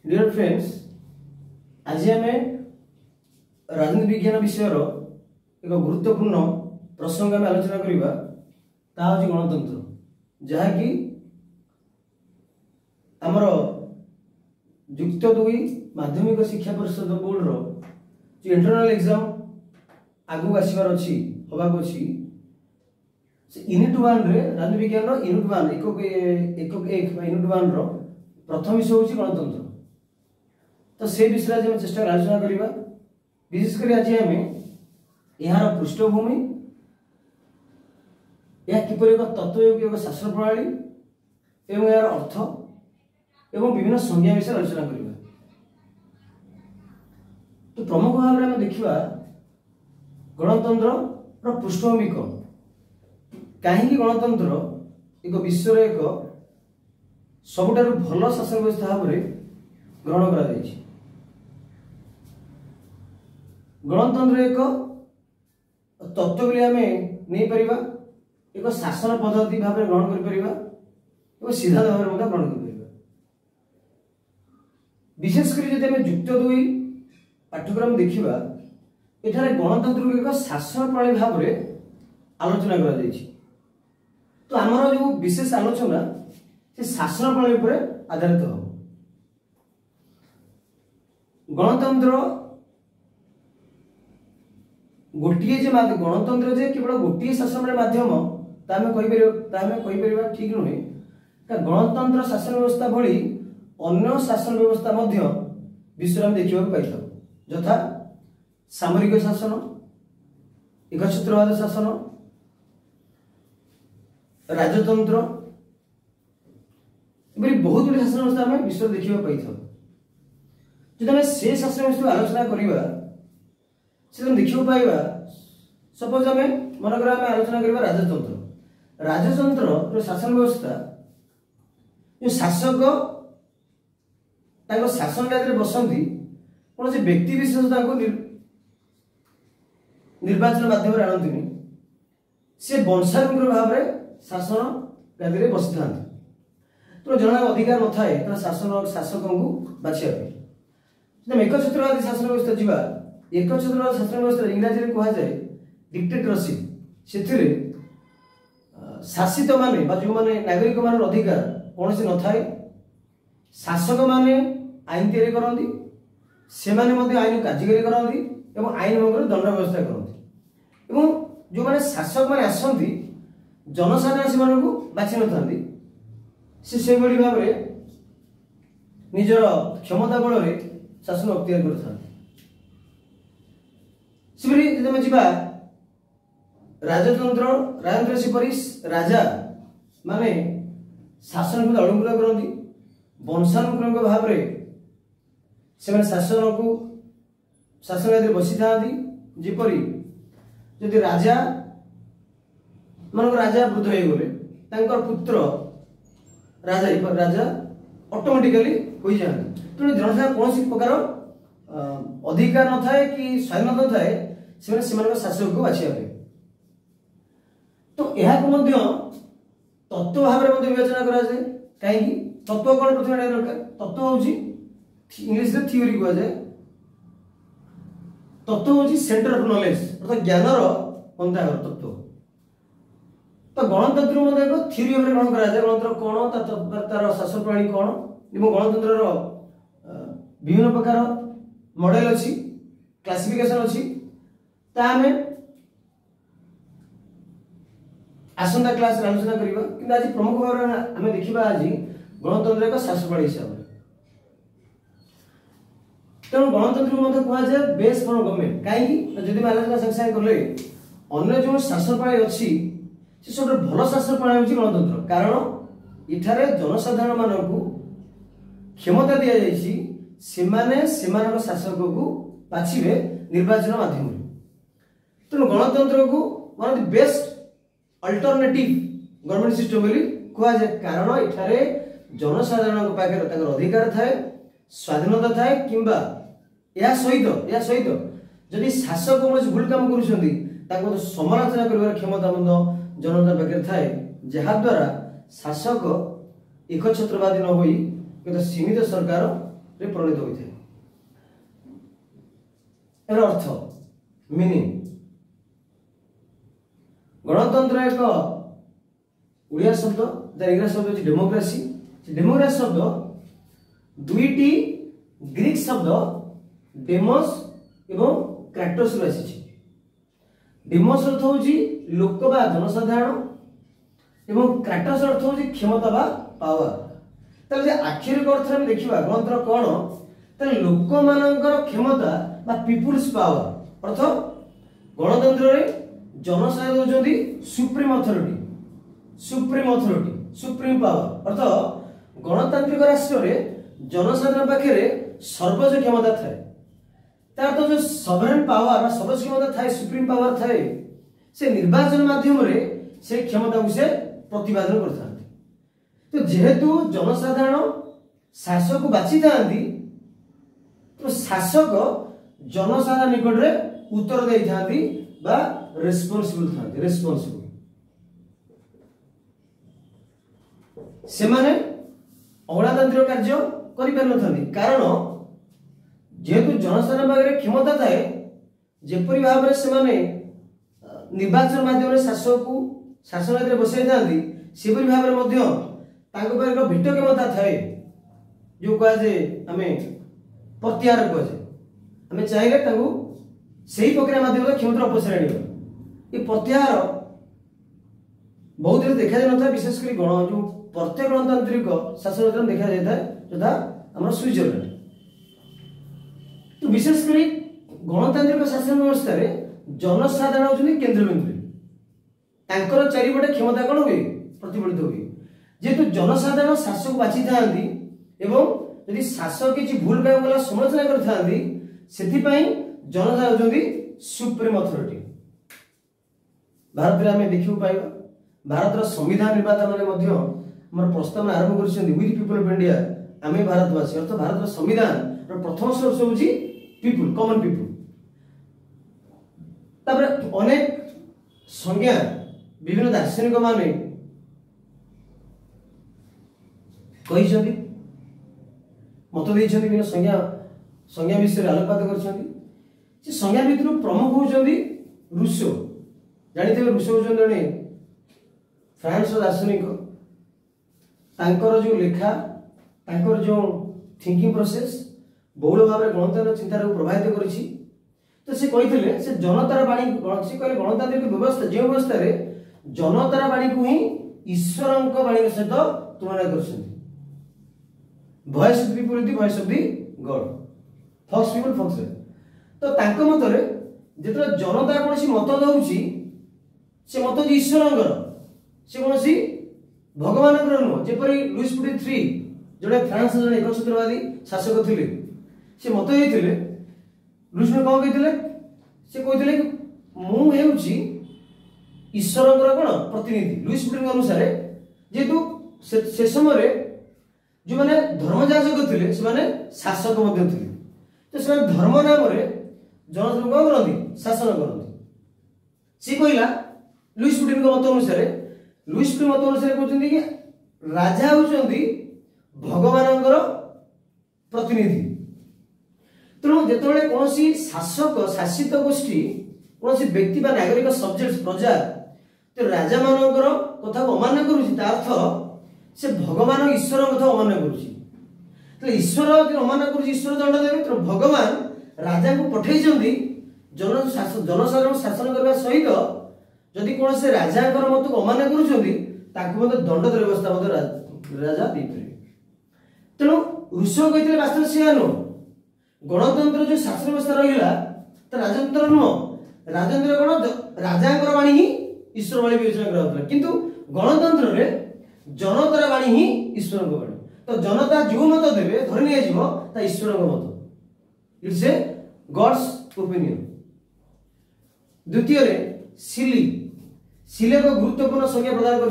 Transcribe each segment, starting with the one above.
Dear friends, आज आम राजनीति विज्ञान विषय एक गुरुत्वपूर्ण प्रसंग आम आलोचना करवा गणतंत्र, जहाँकि आमर युक्त 2 माध्यमिक शिक्षा परिषद बोर्ड जो इंटरनल एग्जाम आगू आसबार अच्छी हवाक अच्छी यूनिट 1 रे राजनीति विज्ञान यूनिट 1 एक यूनिट 1 प्रथम विषय हूँ गणतंत्र। तो से विषय आज चेष्टा आलोचना करवा। विशेषकर आज आम यार पृष्ठभूमि, यह किपर एक तत्वयोग्य शासन प्रणाली एवं यार अर्थ एवं विभिन्न संज्ञा विषय आलोचना करवा। तो प्रमुख भाव में देखा गणतंत्र पृष्ठभूमि कौन, कहीं गणतंत्र एक विश्व एक सबुठारु भल शासन व्यवस्था भाव में ग्रहण करा। गणतंत्र एक तत्व बोली आम नहीं पारिबा, एक शासन पद्धति भाव में ग्रहण कर परिबा और सिद्धांत भाव में ग्रहण कर परिबा। विशेषकर जब आम युक्त 2 पाठ्यक्रम देखा, एठारे गणतंत्र एक शासन प्रणाली भाव में आलोचना करा जायछि। तो आमर जो विशेष आलोचना से शासन प्रणाली पर आधारित हो। गणतंत्र गोटे गणतंत्र जे केवल गोटे शासन माध्यम कहीपर ठीक नुहे। गणतंत्र शासन व्यवस्था भली अन्य शासन व्यवस्था विश्व में देखा पाई, यथा सामरिक शासन, एकछत्रवाद शासन, राजतंत्र, बहुत गुड शासन व्यवस्था आम विश्व देखा पाई। जब आम से शासन व्यवस्था आलोचना करवा से देखा पाइबा, सपोज आम मनकर आम आलोचना करवा राजतंत्र। राजतंत्र शासन व्यवस्था जो शासक शासन राज्य बसती कौन से व्यक्ति विशेष निर्वाचन माध्यम आणती, सी वंशानुक्रम भाव में शासन गादी में बसी था। तो जना अधिकार न थाए शासक को बाछिया। जब एकछत्रवादी शासन व्यवस्था जीवा, एकछत्रवादी शासन व्यवस्था इंग्राजी में कहुए डिक्टेटरशिप। से शासित माने जो माने नागरिक मान अधिकार कौन से न थाए। शासक माने आईन तैयारी करती, से आईन कार्यकारी करती और आईन भंग दंड व्यवस्था करती। जो माने शासक माने आसती जनसाधारण से बाछि न था, से भाव में निजर क्षमता बल शासन अख्तियार कर। राजतंत्र सेपरी राजा माने शासन को अनुकूल करती, वंशानुक्रम भाव में से शासन आदि बसी था। जपरी जदि राजा वृद्ध हो गले पुत्र राजा ऑटोमेटिकली हो जाते। तेणु जनसाधारण कौन प्रकार अधिकार न थाए कि स्वाधीनता थाए से शासक को बाछिया। तो यह तत्व भाव में विवेचना कराए। कहीं तत्व कौन प्रथम दरकार, तत्व हूँ इंग्लिश में थ्योरी कहुए। तत्व हूँ सेंटर ऑफ नॉलेज, अर्थात ज्ञानर पंथाघर तत्व। तो गणतंत्र एक थ्योरी भाव में ग्रहण कराए। गणतंत्र कौन, तार शासन प्रणाली कौन, गणतंत्र विभिन्न प्रकार मॉडल अच्छी, क्लासिफिकेशन अच्छी। आसंता क्लास आलोचना करवा। कि आज प्रमुख भाव में आम देखा आज गणतंत्र एक शासन प्रणाली हिसाब से। तेणु गणतंत्र को कहुए बेस फॉर गवर्नमेंट। कहीं जब आलोचना सागे कले अन्य जो शासन प्रणाली अच्छी से सब भल शासन प्रणाली हूँ गणतंत्र। कारण इठारे जनसाधारण मानक क्षमता दि जाए शासक को बाछिबे निर्वाचन माध्यम। तेणु गणतंत्र को one of the best alternative government system बोली कहुए। कारण इठारे जनसाधारण पाखे अधिकार थाए, स्वाधीनता थाए, किंबा या सहित जदि शासक कौन भूल काम कर समालोचना कर क्षमता जनता पाखे थाए, जहाद्वारा शासक एकछत्रवादी न होई सीमित सरकार रे परिणत होइथे। एकर अर्थ मीनिंग गणतंत्र एक उड़िया शब्द द इंग्लिश शब्द अछि डेमोक्रेसी। डेमोक्रेसी शब्द दुईटी ग्रीक शब्द डेमोस एवं क्राटोस रु आसी। डेमोस अर्थ होची लोक बा जनसाधारण एवं क्राटोस अर्थ होची क्षमता बा पावर। तले जे आखिर अर्थ हम देखिबा गणतंत्र कोन तले लोक मानकर क्षमता बा पीपुल्स पावर अर्थ गणतंत्र रे जनसाधारण होचंदी सुप्रीम अथॉरिटी सुप्रीम पावर अर्थ गणतांत्रिक राष्ट्र रे जनसाधारण पाखे सर्वोच्च क्षमता थाए। तार तो जो सॉवरेन पावर सर्वोच्च क्षमता थाए सुप्रीम पावर थाए से निर्वाचन माध्यम रे से क्षमता को से प्रतिपादन करथांती। तो जेहेतु जनसाधारण शासक बाची थांती तो शासक जनसाधारण निकट रे उत्तर देई थांती बा रेस्पोंसिबल थांती। रेस्पोंसिबल से माने अगणतांत्रिक कार्य करि पार नथांती कारण जेहेतु जनसाधारण पाखे क्षमता थाए जेपरि भाव रे से माने निर्वाचन माध्यम शासक को शासन बसई था सेपरि भाव में भिट क्षमता थाए जो कहुए आम प्रत्याहार कहुए आम चाहिए से ही प्रक्रिया माध्यम क्षमता अपसार ये प्रत्याहार बहुत देखा जाए ना विशेषकर गण जो प्रत्येक गणतांत्रिक शासन देखा जाए यथा आम स्विट्जरलैंड। तो विशेषकर गणतांत्रिक शासन व्यवस्था जनसाधारण होती केंद्रबिंदु चारिपटे क्षमता कौन हुए प्रतिफलित हुए जेहेतु जनसाधारण शासक बाची था यदि शासक किसी भूल काम गला समालोचना कर जनसाधारण होती सुप्रीम अथॉरिटी। भारत में आम देखा पाइबा भारत संविधान निर्माता प्रस्ताव आरंभ कर विथ पीपल ऑफ इंडिया आम भारतवासी अर्थ भारत संविधान प्रथम सोर्स हूँ पीपुल कॉमन पीपुल। तापर अनेक संज्ञा विभिन्न दार्शनिक माने कही मत देते विभिन्न संज्ञा विषय आलोकपात कर संज्ञा भितर प्रमुख होती रूसो जानते रूसो होती जड़े फ्रांस दार्शनिक जो लेखा जो थिंकिंग प्रोसेस बहुल भाव में गणतंत्र चिंतार को प्रभावित करी। तो से कहते से जनतार बाणी से कहले गणतांत्रिक व्यवस्था जो व्यवस्था रे जनतार बाणी को ही ईश्वर बाणी सहित तुलना कर voice of the people is voice of the god folks people folks. तो तांको मतरे जेतरा जनता कोनसी मत दउची से मत जे ईश्वरंकर से कोनसी भगवानकर नुह जेपरि लुइस 3 जोड़े फ्रांस जने एकछत्रवादी शासक थिले से मत देइथिले लुइस कौन कहते से कहते मु हेउची ईश्वरंकर कोन प्रतिनिधि लुइस अनुसार जेतु से समय जो माने धर्मजाजक थिले से माने शासक मध्ये थिले तो से धर्म नाम रे जनता कौन करती शासन करती। सी कहला लुइस मत अनुसार लुइस मत अनुसार कहते कि राजा होती भगवान प्रतिनिधि। तेणु जिते कौन शासक शासित गोष्ठी कौन व्यक्ति नागरिक सब्जेक्ट प्रजा तो राजा मान कथा अमान्य कर से भगवान ईश्वर कथा अमान्य कर ईश्वर अमान्य कर ईश्वर दंड देवे। तो भगवान राजा को पठे जनसाधारण शासन करने सहित जदि कौन से राजा मत को अमान्य कर दंड व्यवस्था राजा दे पारे। तेणु रूसो कहते वास्तव से नुह गणतंत्र जो शासन व्यवस्था रहा तो राजतंत्र नुह राजतंत्र कौन राजा बाणी ही ईश्वर बाणी विवेचना करा किंतु गणतंत्र रे जनतार बाणी ही ईश्वर बाणी। तो जनता जो मत देवे धरी नि ईश्वर मत इट्स ए गॉड्स ओपिनियन। द्वितीय सिली सिले एक गुरुत्वपूर्ण संज्ञा प्रदान कर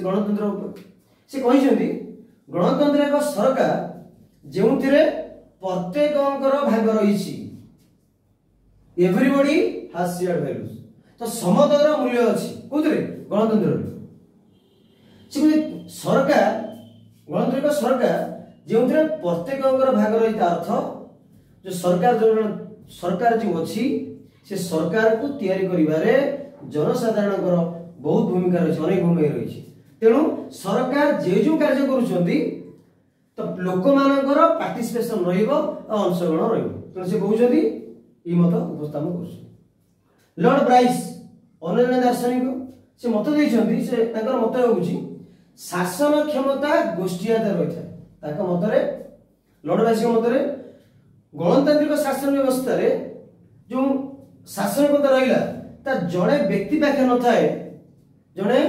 गणतंत्र से कहते गणतंत्र एक सरकार जो प्रत्येक भाग रही एवरीबॉडी हैज शेयर्ड वैल्यूज। तो समदर मूल्य अच्छी कौन गणतंत्र से सरकार गणतांत्रिक सरकार जो प्रत्येक भाग रही अर्थ जो सरकार जो अच्छी से सरकार को तैयारी करिबारे जनसाधारण बहुत भूमिका रही अनेक भूमिका रही तेणु सरकार जो कार्य करुँच तो लोक मानकर पार्टिसिपेशन अंशग्रहण रो से कहते ये मत उपस्थापन कर लॉर्ड ब्राइस अन्य दार्शनिक से मत देते से मत हूँ शासन क्षमता गोष्ठी आधार रही है मतरे लॉर्ड ब्राइस मतरे गणतांत्रिक शासन व्यवस्था रे जो शासन क्षमता रहा जड़े व्यक्ति पाखे न थाए जड़े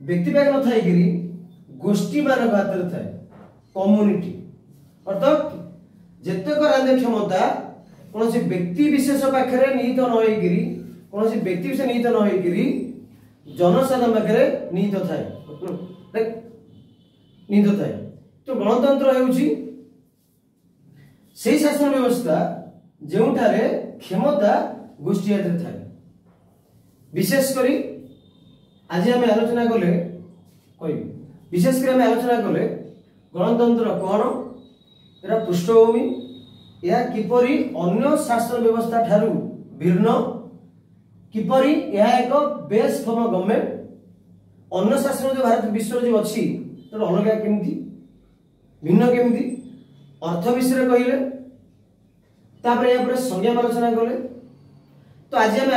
व्यक्ति पाखे न थाई गोष्ठी मान हाथ में थाए कम्युनिटी अर्थात जेतक राज्य क्षमता कौन से व्यक्ति विशेष पाखे निहित न होगी कौन से व्यक्ति विशेष निहित न होगी जनसाधारण पाखे निहित थाए निहित थाए तो गणतंत्र होउची से शासन व्यवस्था जोठारे क्षमता गोष्ठी हाथ थाए विशेष करी आज आम आलोचना कले कह विशेष कर आलोचना कले गणतंत्र कौन या पृष्ठभूमि या किपरि अन्य शासन व्यवस्था ठारू भिन्न किपरि यह एक बेस फॉर्म गवर्नमेंट अन्य शासन जो भारत विश्व जो अच्छी तो अलग केमती भिन्न केमती अर्थ विषय कहले संज्ञा आलोचना कले तो आज आम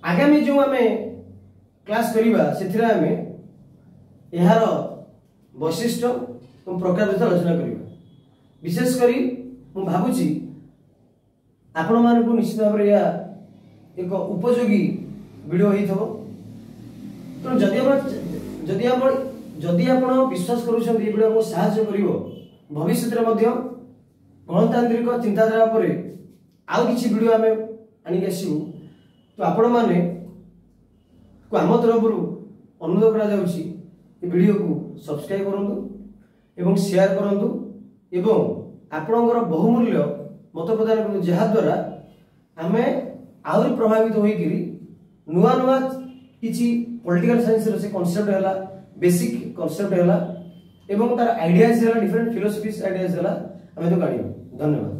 आगामी जो आम क्लास करवा से यार वैशिष्ट्य और प्रकार आलोचना करवा विशेष करी मु भावुची आपण मानक निश्चित भाव एक उपयोगी वीडियो हो तो जदि आप विश्वास करुँच वीडियो साहाय्य कर भविष्य गणतांत्रिक चिंताधारा पर आउ किसी वीडियो आम आणिक आसू तो आपण मैंने आम तरफ अनुरोध कर वीडियो को सब्सक्राइब करूँ एवं शेयर करूँ एवं आपणकर बहुमूल्य मत प्रदान करूँ जहाद्वारा आम आहरी प्रभावित होकर नुआ नुआ किसी पॉलिटिकल साइंस से कॉन्सेप्ट है बेसिक कॉन्सेप्ट है एवं तार आइडियाज है डिफरेंट फिलोसफीज आइडियाज है आम तो काढ़ धन्यवाद।